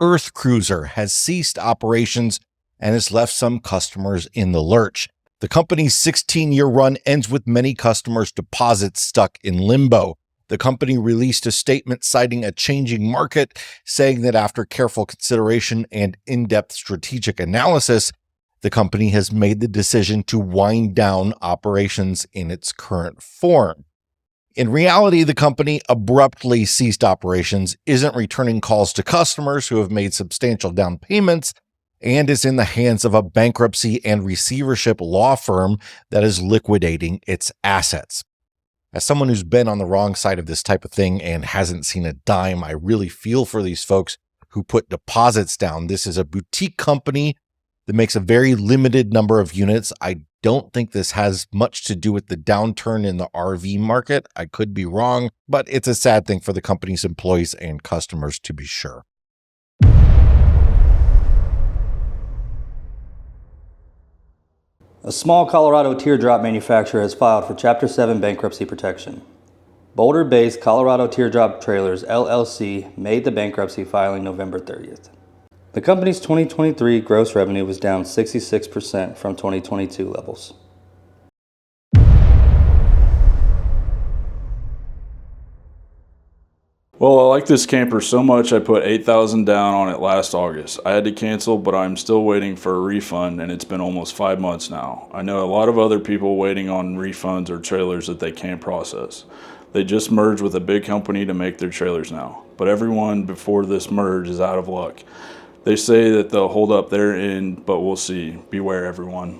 Earth Cruiser has ceased operations and has left some customers in the lurch. The company's 16-year run ends with many customers' deposits stuck in limbo. The company released a statement citing a changing market, saying that after careful consideration and in-depth strategic analysis, the company has made the decision to wind down operations in its current form. In reality, the company abruptly ceased operations, isn't returning calls to customers who have made substantial down payments, and is in the hands of a bankruptcy and receivership law firm that is liquidating its assets. As someone who's been on the wrong side of this type of thing and hasn't seen a dime, I really feel for these folks who put deposits down. This is a boutique company that makes a very limited number of units. I don't think this has much to do with the downturn in the RV market. I could be wrong, but it's a sad thing for the company's employees and customers to be sure. A small Colorado teardrop manufacturer has filed for Chapter 7 bankruptcy protection. Boulder-based Colorado Teardrop Trailers, LLC, made the bankruptcy filing November 30th. The company's 2023 gross revenue was down 66% from 2022 levels. Well, I like this camper so much I put $8,000 down on it last August. I had to cancel, but I'm still waiting for a refund, and it's been almost 5 months now. I know a lot of other people waiting on refunds or trailers that they can't process. They just merged with a big company to make their trailers now, but everyone before this merge is out of luck. They say that they'll hold up their end, but we'll see. Beware, everyone.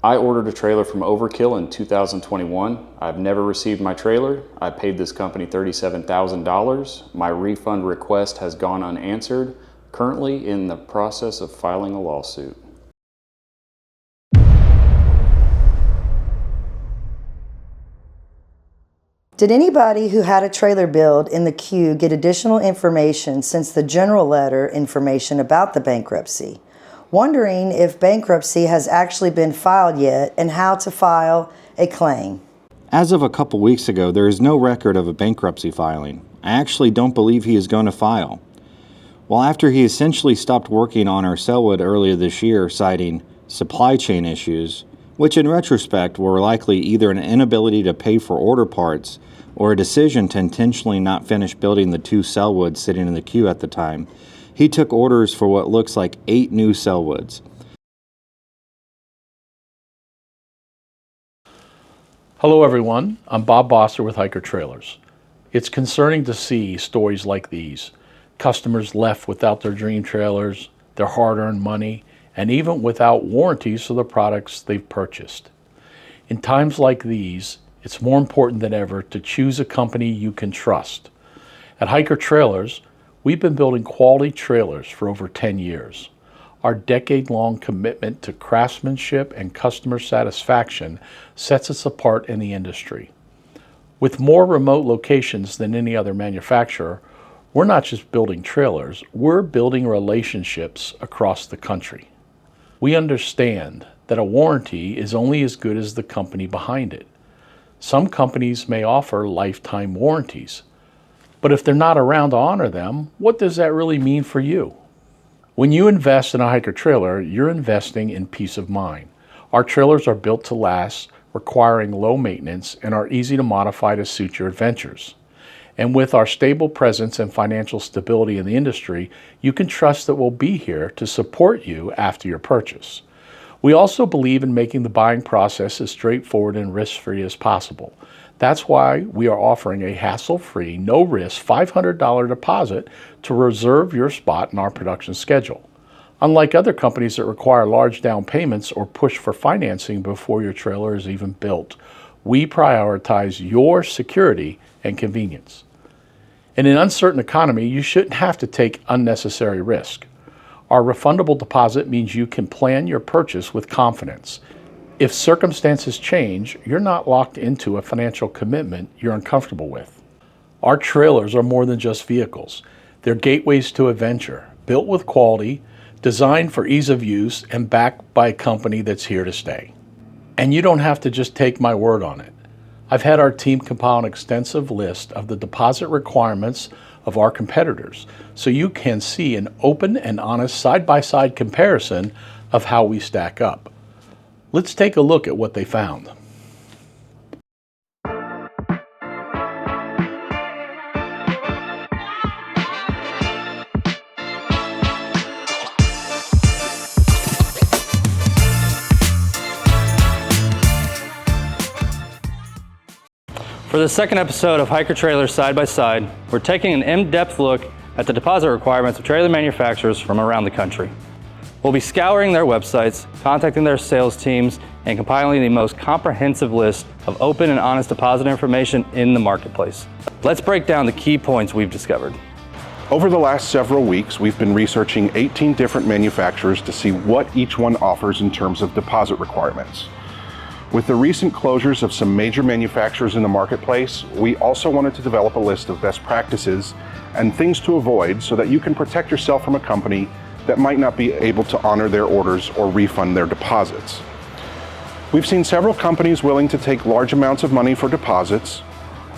I ordered a trailer from Overkill in 2021. I've never received my trailer. I paid this company $37,000. My refund request has gone unanswered. Currently in the process of filing a lawsuit. Did anybody who had a trailer build in the queue get additional information since the general letter information about the bankruptcy? Wondering if bankruptcy has actually been filed yet and how to file a claim. As of a couple weeks ago, there is no record of a bankruptcy filing. I actually don't believe he is going to file. Well, after he essentially stopped working on our Sellwood earlier this year, citing supply chain issues, which in retrospect were likely either an inability to pay for order parts or a decision to intentionally not finish building the 2 Sellwoods sitting in the queue at the time, he took orders for what looks like 8 new Sellwoods. Hello everyone, I'm Bob Bosser with Hiker Trailers. It's concerning to see stories like these. Customers left without their dream trailers, their hard-earned money, and even without warranties for the products they've purchased. In times like these, it's more important than ever to choose a company you can trust. At Hiker Trailers, we've been building quality trailers for over 10 years. Our decade-long commitment to craftsmanship and customer satisfaction sets us apart in the industry. With more remote locations than any other manufacturer, we're not just building trailers, we're building relationships across the country. We understand that a warranty is only as good as the company behind it. Some companies may offer lifetime warranties, but if they're not around to honor them, what does that really mean for you? When you invest in a Hiker trailer, you're investing in peace of mind. Our trailers are built to last, requiring low maintenance, and are easy to modify to suit your adventures. And with our stable presence and financial stability in the industry, you can trust that we'll be here to support you after your purchase. We also believe in making the buying process as straightforward and risk-free as possible. That's why we are offering a hassle-free, no-risk $500 deposit to reserve your spot in our production schedule. Unlike other companies that require large down payments or push for financing before your trailer is even built, we prioritize your security and convenience. In an uncertain economy, you shouldn't have to take unnecessary risk. Our refundable deposit means you can plan your purchase with confidence. If circumstances change, you're not locked into a financial commitment you're uncomfortable with. Our trailers are more than just vehicles. They're gateways to adventure, built with quality, designed for ease of use, and backed by a company that's here to stay. And you don't have to just take my word on it. I've had our team compile an extensive list of the deposit requirements of our competitors, so you can see an open and honest side-by-side comparison of how we stack up. Let's take a look at what they found. For the second episode of Hiker Trailers Side by Side, we're taking an in-depth look at the deposit requirements of trailer manufacturers from around the country. We'll be scouring their websites, contacting their sales teams, and compiling the most comprehensive list of open and honest deposit information in the marketplace. Let's break down the key points we've discovered. Over the last several weeks, we've been researching 18 different manufacturers to see what each one offers in terms of deposit requirements. With the recent closures of some major manufacturers in the marketplace, we also wanted to develop a list of best practices and things to avoid so that you can protect yourself from a company that might not be able to honor their orders or refund their deposits. We've seen several companies willing to take large amounts of money for deposits,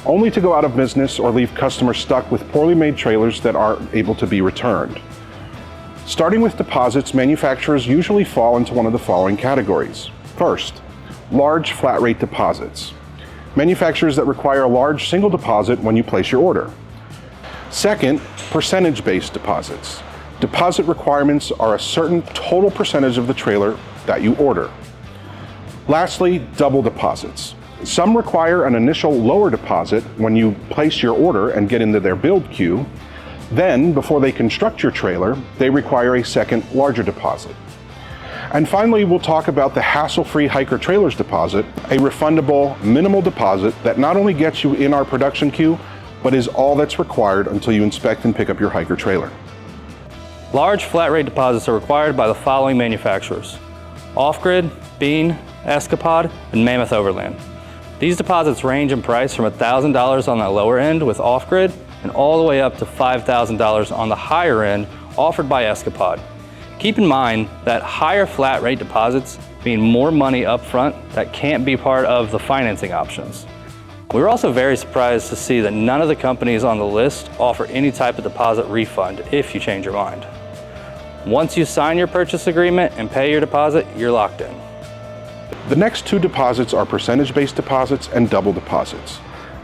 only to go out of business or leave customers stuck with poorly made trailers that aren't able to be returned. Starting with deposits, manufacturers usually fall into one of the following categories. First, large flat rate deposits. Manufacturers that require a large single deposit when you place your order. Second, percentage-based deposits. Deposit requirements are a certain total percentage of the trailer that you order. Lastly, double deposits. Some require an initial lower deposit when you place your order and get into their build queue. Then, before they construct your trailer, they require a second larger deposit. And finally, we'll talk about the hassle-free Hiker Trailers deposit, a refundable minimal deposit that not only gets you in our production queue, but is all that's required until you inspect and pick up your Hiker trailer. Large flat rate deposits are required by the following manufacturers: Off-Grid, Bean, Escapade, and Mammoth Overland. These deposits range in price from $1,000 on the lower end with Off-Grid and all the way up to $5,000 on the higher end offered by Escapade. Keep in mind that higher flat rate deposits mean more money up front that can't be part of the financing options. We were also very surprised to see that none of the companies on the list offer any type of deposit refund if you change your mind. Once you sign your purchase agreement and pay your deposit, you're locked in. The next two deposits are percentage-based deposits and double deposits.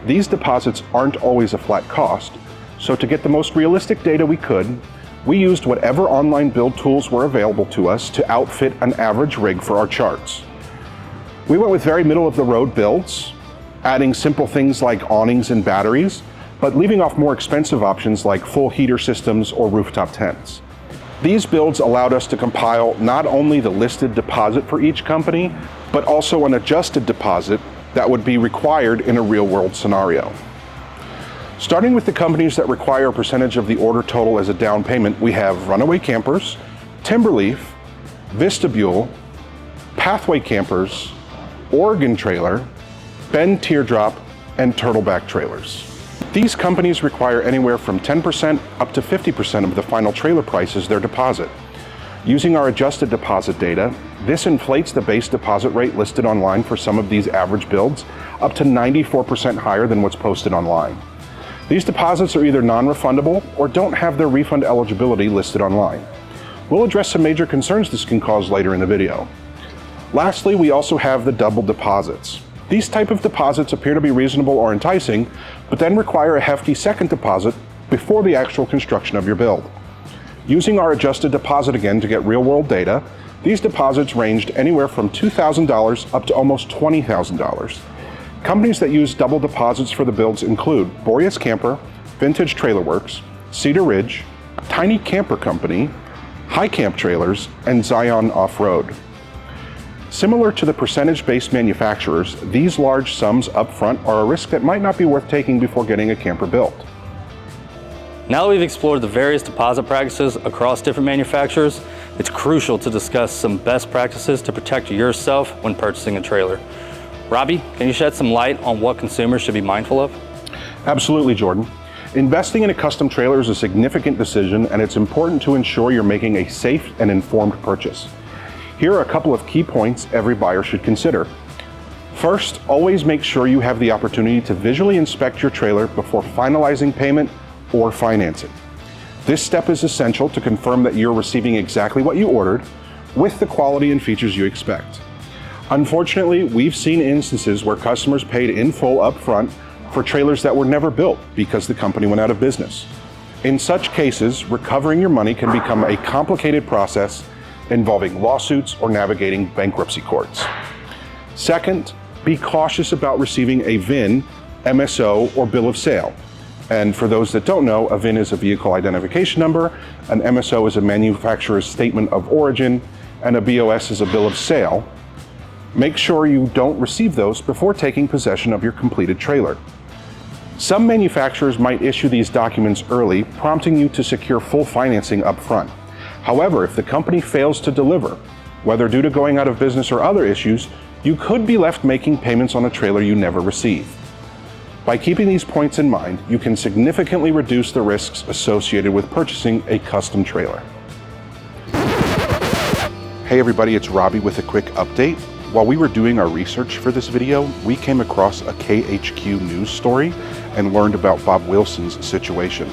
These deposits aren't always a flat cost, so to get the most realistic data we could, we used whatever online build tools were available to us to outfit an average rig for our charts. We went with very middle-of-the-road builds, adding simple things like awnings and batteries, but leaving off more expensive options like full heater systems or rooftop tents. These builds allowed us to compile not only the listed deposit for each company, but also an adjusted deposit that would be required in a real-world scenario. Starting with the companies that require a percentage of the order total as a down payment, we have Runaway Campers, Timberleaf, Vistabule, Pathway Campers, Oregon Trailer, Bend Teardrop, and Turtleback Trailers. These companies require anywhere from 10% up to 50% of the final trailer price as their deposit. Using our adjusted deposit data, this inflates the base deposit rate listed online for some of these average builds up to 94% higher than what's posted online. These deposits are either non-refundable or don't have their refund eligibility listed online. We'll address some major concerns this can cause later in the video. Lastly, we also have the double deposits. These type of deposits appear to be reasonable or enticing, but then require a hefty second deposit before the actual construction of your build. Using our adjusted deposit again to get real-world data, these deposits ranged anywhere from $2,000 up to almost $20,000. Companies that use double deposits for the builds include Boreas Camper, Vintage Trailer Works, Cedar Ridge, Tiny Camper Company, High Camp Trailers, and Zion Off-Road. Similar to the percentage-based manufacturers, these large sums up front are a risk that might not be worth taking before getting a camper built. Now that we've explored the various deposit practices across different manufacturers, it's crucial to discuss some best practices to protect yourself when purchasing a trailer. Robbie, can you shed some light on what consumers should be mindful of? Absolutely, Jordan. Investing in a custom trailer is a significant decision, and it's important to ensure you're making a safe and informed purchase. Here are a couple of key points every buyer should consider. First, always make sure you have the opportunity to visually inspect your trailer before finalizing payment or financing. This step is essential to confirm that you're receiving exactly what you ordered with the quality and features you expect. Unfortunately, we've seen instances where customers paid in full upfront for trailers that were never built because the company went out of business. In such cases, recovering your money can become a complicated process involving lawsuits or navigating bankruptcy courts. Second, be cautious about receiving a VIN, MSO, or bill of sale. And for those that don't know, a VIN is a vehicle identification number, an MSO is a manufacturer's statement of origin, and a BOS is a bill of sale. Make sure you don't receive those before taking possession of your completed trailer. Some manufacturers might issue these documents early, prompting you to secure full financing up front. However, if the company fails to deliver, whether due to going out of business or other issues, you could be left making payments on a trailer you never received. By keeping these points in mind, you can significantly reduce the risks associated with purchasing a custom trailer. Hey everybody, it's Robbie with a quick update. While we were doing our research for this video, we came across a KHQ news story and learned about Bob Wilson's situation.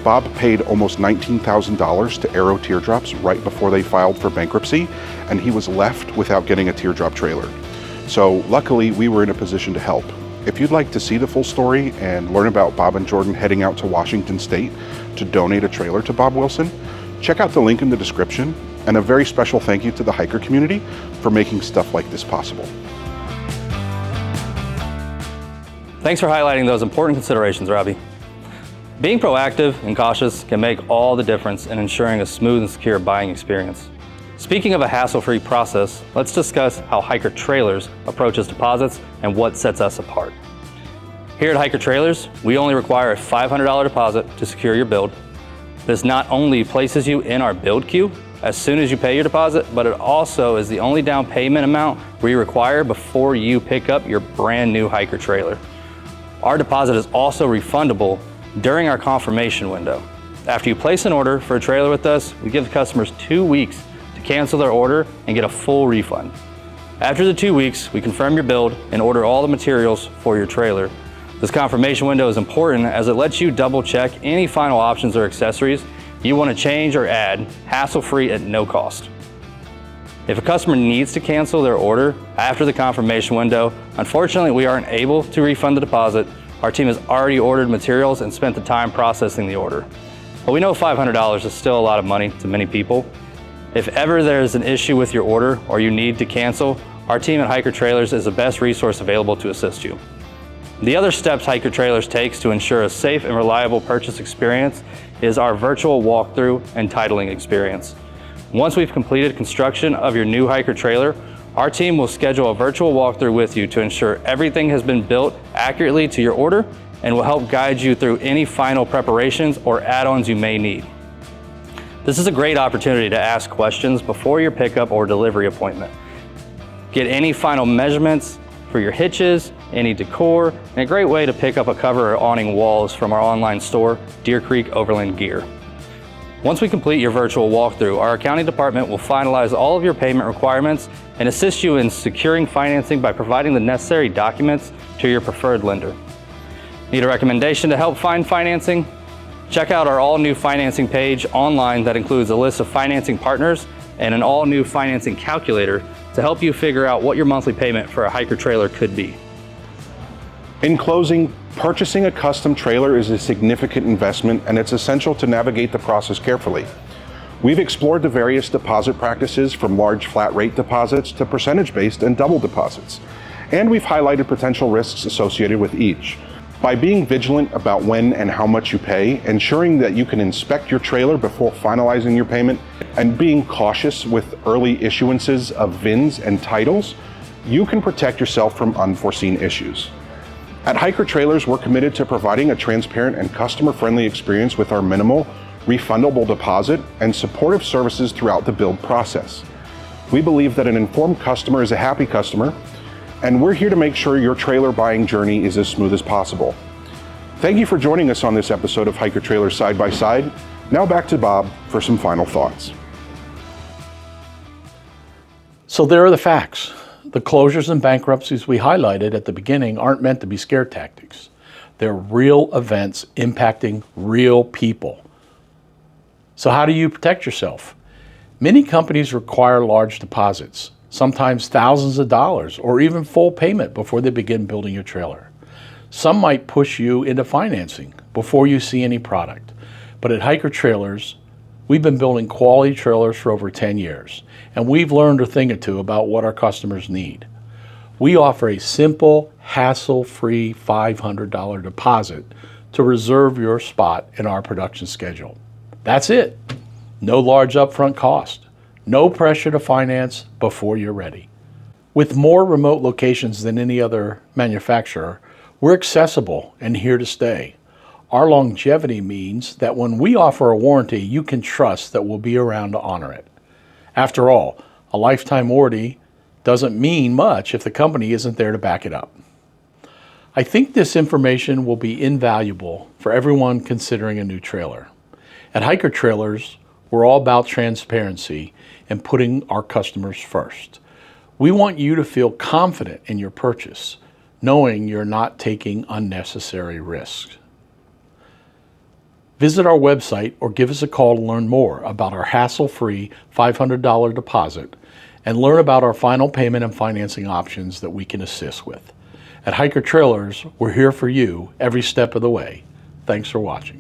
Bob paid almost $19,000 to Aero Teardrops right before they filed for bankruptcy, and he was left without getting a teardrop trailer. So luckily, we were in a position to help. If you'd like to see the full story and learn about Bob and Jordan heading out to Washington State to donate a trailer to Bob Wilson, check out the link in the description, and a very special thank you to the hiker community for making stuff like this possible. Thanks for highlighting those important considerations, Robbie. Being proactive and cautious can make all the difference in ensuring a smooth and secure buying experience. Speaking of a hassle-free process, let's discuss how Hiker Trailers approaches deposits and what sets us apart. Here at Hiker Trailers, we only require a $500 deposit to secure your build. This not only places you in our build queue as soon as you pay your deposit, but it also is the only down payment amount we require before you pick up your brand new Hiker trailer. Our deposit is also refundable during our confirmation window. After you place an order for a trailer with us, we give the customers 2 weeks to cancel their order and get a full refund. After the 2 weeks, we confirm your build and order all the materials for your trailer. This confirmation window is important as it lets you double check any final options or accessories you want to change or add, hassle-free at no cost. If a customer needs to cancel their order after the confirmation window, unfortunately we aren't able to refund the deposit. Our team has already ordered materials and spent the time processing the order. But we know $500 is still a lot of money to many people. If ever there's an issue with your order or you need to cancel, our team at Hiker Trailers is the best resource available to assist you. The other steps Hiker Trailers takes to ensure a safe and reliable purchase experience is our virtual walkthrough and titling experience. Once we've completed construction of your new Hiker trailer, our team will schedule a virtual walkthrough with you to ensure everything has been built accurately to your order and will help guide you through any final preparations or add-ons you may need. This is a great opportunity to ask questions before your pickup or delivery appointment. Get any final measurements for your hitches, any decor, and a great way to pick up a cover or awning walls from our online store, Deer Creek Overland Gear. Once we complete your virtual walkthrough, our accounting department will finalize all of your payment requirements and assist you in securing financing by providing the necessary documents to your preferred lender. Need a recommendation to help find financing? Check out our all-new financing page online that includes a list of financing partners and an all-new financing calculator to help you figure out what your monthly payment for a Hiker trailer could be. In closing, purchasing a custom trailer is a significant investment, and it's essential to navigate the process carefully. We've explored the various deposit practices from large flat rate deposits to percentage-based and double deposits, and we've highlighted potential risks associated with each. By being vigilant about when and how much you pay, ensuring that you can inspect your trailer before finalizing your payment, and being cautious with early issuances of VINs and titles, you can protect yourself from unforeseen issues. At Hiker Trailers, we're committed to providing a transparent and customer-friendly experience with our minimal, refundable deposit and supportive services throughout the build process. We believe that an informed customer is a happy customer, and we're here to make sure your trailer buying journey is as smooth as possible. Thank you for joining us on this episode of Hiker Trailers Side by Side. Now back to Bob for some final thoughts. So there are the facts. The closures and bankruptcies we highlighted at the beginning aren't meant to be scare tactics. They're real events impacting real people. So how do you protect yourself? Many companies require large deposits, sometimes thousands of dollars or even full payment before they begin building your trailer. Some might push you into financing before you see any product. But at Hiker Trailers, we've been building quality trailers for over 10 years, and we've learned a thing or two about what our customers need. We offer a simple, hassle-free $500 deposit to reserve your spot in our production schedule. That's it. No large upfront cost. No pressure to finance before you're ready. With more remote locations than any other manufacturer, we're accessible and here to stay. Our longevity means that when we offer a warranty, you can trust that we'll be around to honor it. After all, a lifetime warranty doesn't mean much if the company isn't there to back it up. I think this information will be invaluable for everyone considering a new trailer. At Hiker Trailers, we're all about transparency and putting our customers first. We want you to feel confident in your purchase, knowing you're not taking unnecessary risks. Visit our website or give us a call to learn more about our hassle-free $500 deposit and learn about our final payment and financing options that we can assist with. At Hiker Trailers, we're here for you every step of the way. Thanks for watching.